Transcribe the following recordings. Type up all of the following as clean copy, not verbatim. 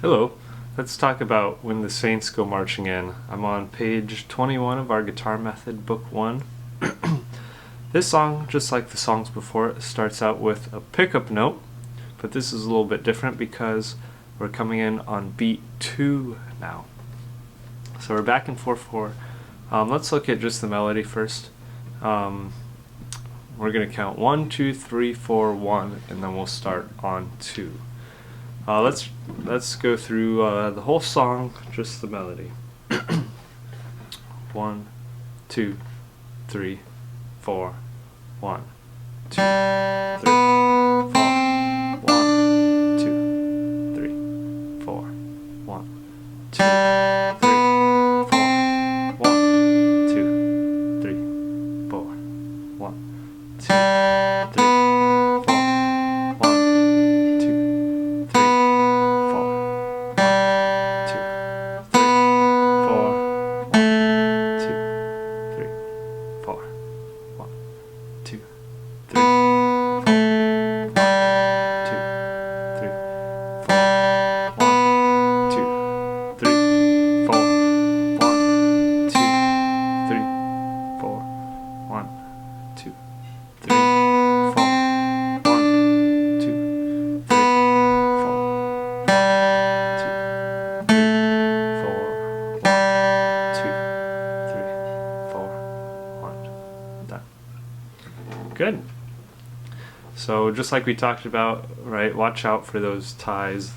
Hello, let's talk about When the Saints Go Marching In. I'm on page 21 of our Guitar Method, Book 1. This song, just like the songs before it, starts out with a pickup note, but this is a little bit different because we're coming in on beat 2 now. So we're back in 4/4. Let's look at just the melody first. We're going to count 1, 2, 3, 4, 1, and then we'll start on 2. Let's go through the whole song, just the melody. 1, 2, 3, 4, 1, 2, 3, 4, 1, 2, 3, 4, 1, 2, 3, 4, 1, 2, 3, 4, 1, 2, 3. Good. So just like we talked about, right, watch out for those ties.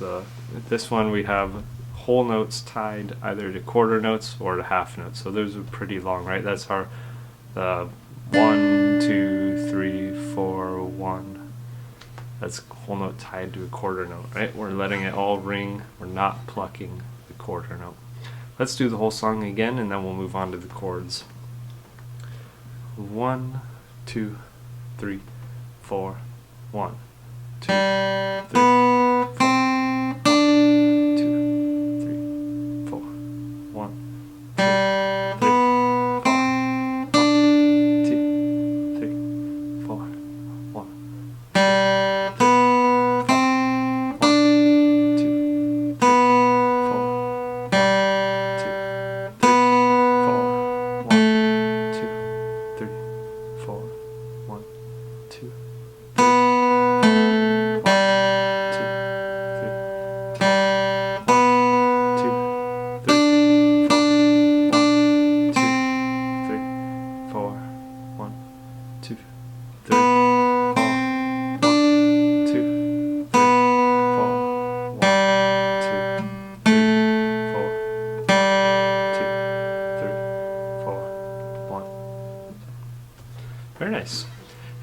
This one we have whole notes tied either to quarter notes or to half notes. So those are pretty long, right? That's our 1, 2, 3, 4, 1. That's whole note tied to a quarter note, right? We're letting it all ring. We're not plucking the quarter note. Let's do the whole song again, and then we'll move on to the chords. 1, 2, 3, 4, 1, 2, 3, 4, 1, 2, 3, 4, 1, 2, 3, 4, 1, 2, 3, 4, 1, Very nice.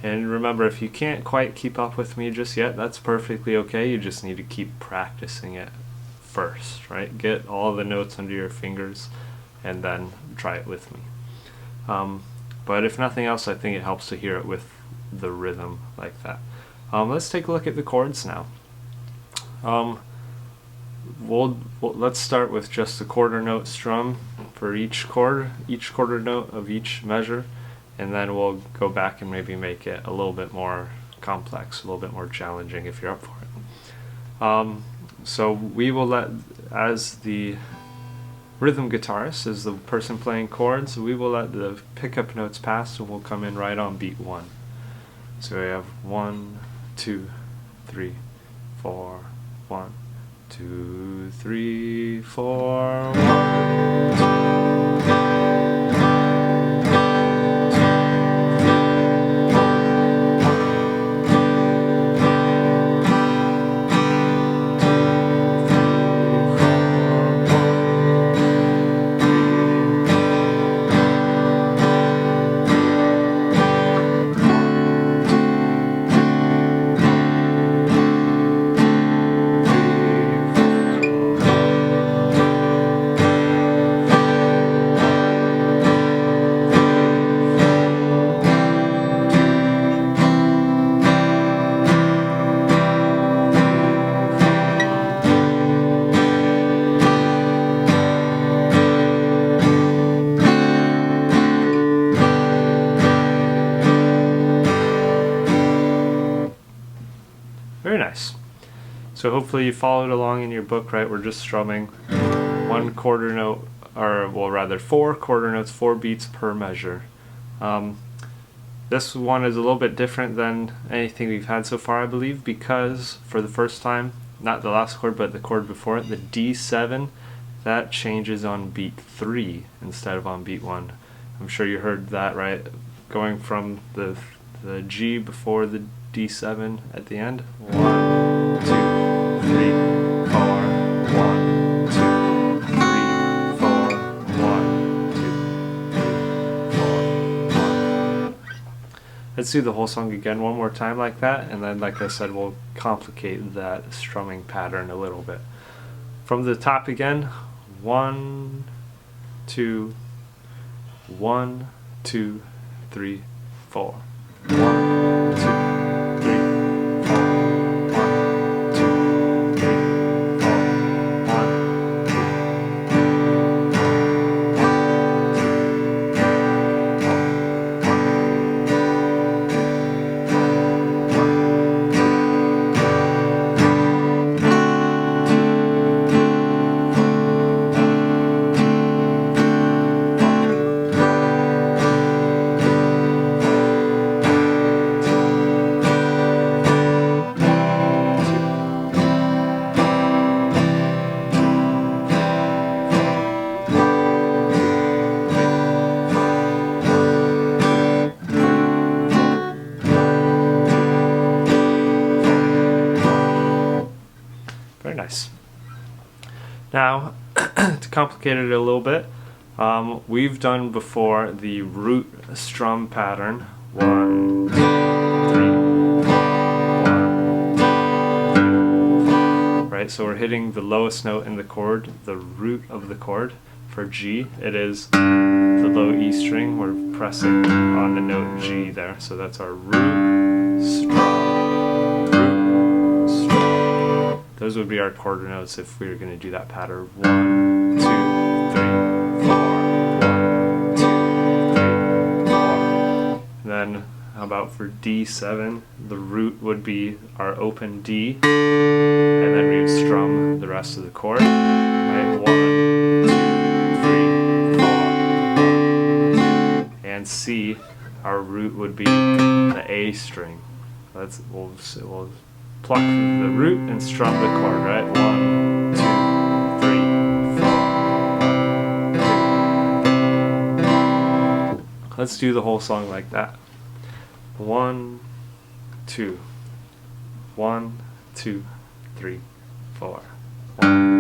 And remember, if you can't quite keep up with me just yet, that's perfectly okay. You just need to keep practicing it first, right? Get all the notes under your fingers and then try it with me. But if nothing else, I think it helps to hear it with the rhythm like that. Let's take a look at the chords now. Let's start with just the quarter note strum for each quarter note of each measure, and then we'll go back and maybe make it a little bit more complex, a little bit more challenging if you're up for it. So we will as the rhythm guitarist, as the person playing chords, we will let the pickup notes pass, and we'll come in right on beat 1. So we have 1, 2, 3, 4, 1, 2, 3, 4, 1, 2. So hopefully you followed along in your book, right? We're just strumming one quarter note, or well, rather 4 quarter notes, 4 beats per measure. This one is a little bit different than anything we've had so far, I believe, because for the first time, not the last chord, but the chord before it, the D7, that changes on beat 3 instead of on beat 1. I'm sure you heard that, right? Going from the G before the D7 at the end. 1, 2, 3, 4. 1, 2, 3, 4. 1, 2, 3, 4. 1. Let's do the whole song again one more time like that, and then, like I said, we'll complicate that strumming pattern a little bit. From the top again. 1, 2, 1, 2, 3, 4. 1, 2, 3, 4. 1, 2, 3, Very nice. Now, to complicate it a little bit, we've done before the root strum pattern. 1, 2, 3, 4. Right, so we're hitting the lowest note in the chord, the root of the chord. For G, it is the low E string. We're pressing on the note G there, so that's our root strum. Those would be our quarter notes if we were going to do that pattern. 1, 2, 3, 4. 1, 2, 3, 4. Then, how about for D7? The root would be our open D, and then we would strum the rest of the chord. Right? 1, 2, 3, 4. And C, our root would be the A string. We'll pluck the root and strum the chord, right? 1, 2, 3, 4. 1, 2. Let's do the whole song like that. 1, 2. 1, 2, 3, 4. 1.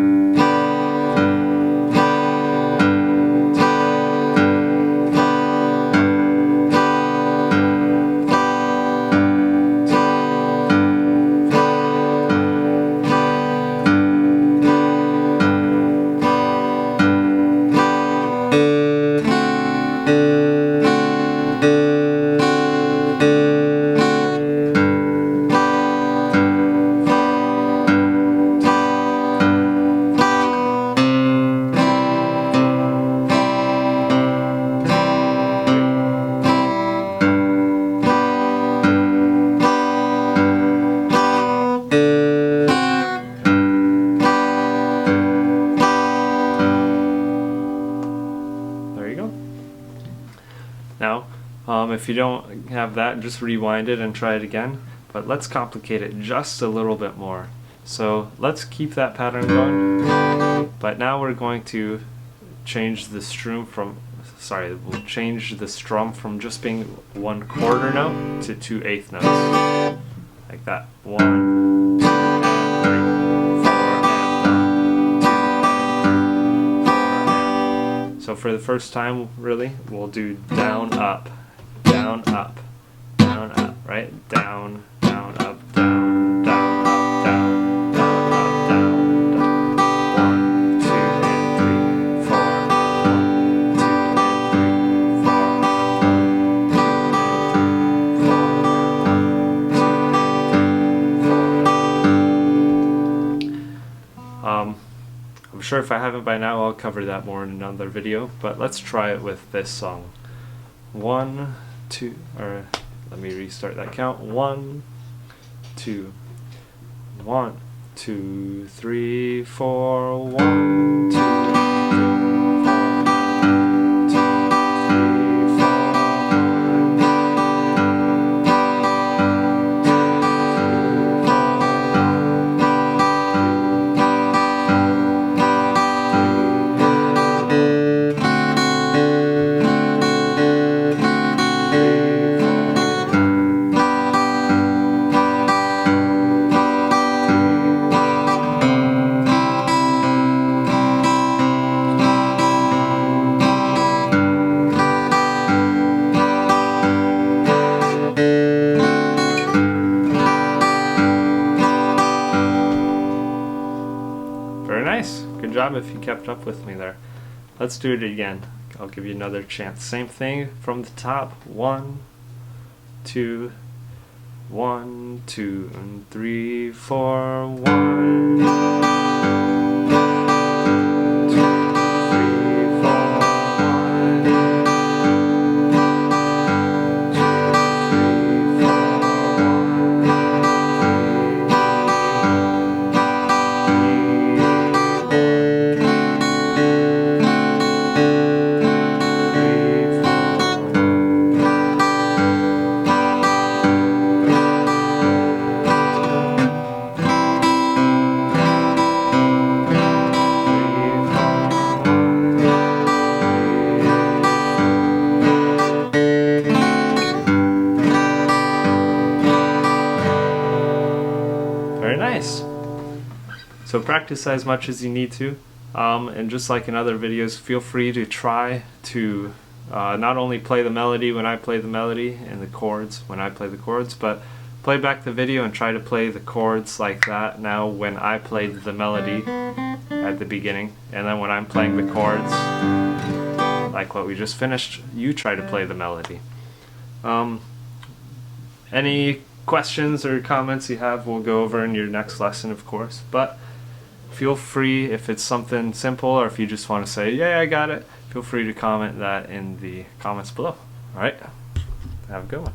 Now, if you don't have that, just rewind it and try it again. But let's complicate it just a little bit more. So let's keep that pattern going. But now we're going to change the strum from, we'll change the strum from just being 1 quarter note to 2 eighth notes. Like that. 1, 2, and 3, 4, and 1, 2, and 3, 4, and. So for the first time, really, we'll do down, up, down, up, down, up, right? Down, down, up, down, down, up, down, down, up, down, down. 1, 2, and 3, 4. 1, 2, and 3, 4. 1, 2, and 3, 4. I'm sure if I haven't by now, I'll cover that more in another video, but let's try it with this song. 1, 2, or let me restart that count. 1, 2, 1, 2, 3, 4, 1, 2, 3, Very nice. Good job if you kept up with me there. Let's do it again. I'll give you another chance. Same thing from the top. 1, 2, 1, 2, and 3, 4, 1. Very nice. So practice as much as you need to, and just like in other videos, feel free to try to not only play the melody when I play the melody and the chords when I play the chords, but play back the video and try to play the chords like that now when I played the melody at the beginning, and then when I'm playing the chords like what we just finished, you try to play the melody. Any questions or comments you have, we'll go over in your next lesson, of course, but feel free, if it's something simple or if you just want to say, yeah, I got it, feel free to comment that in the comments below. Alright, have a good one.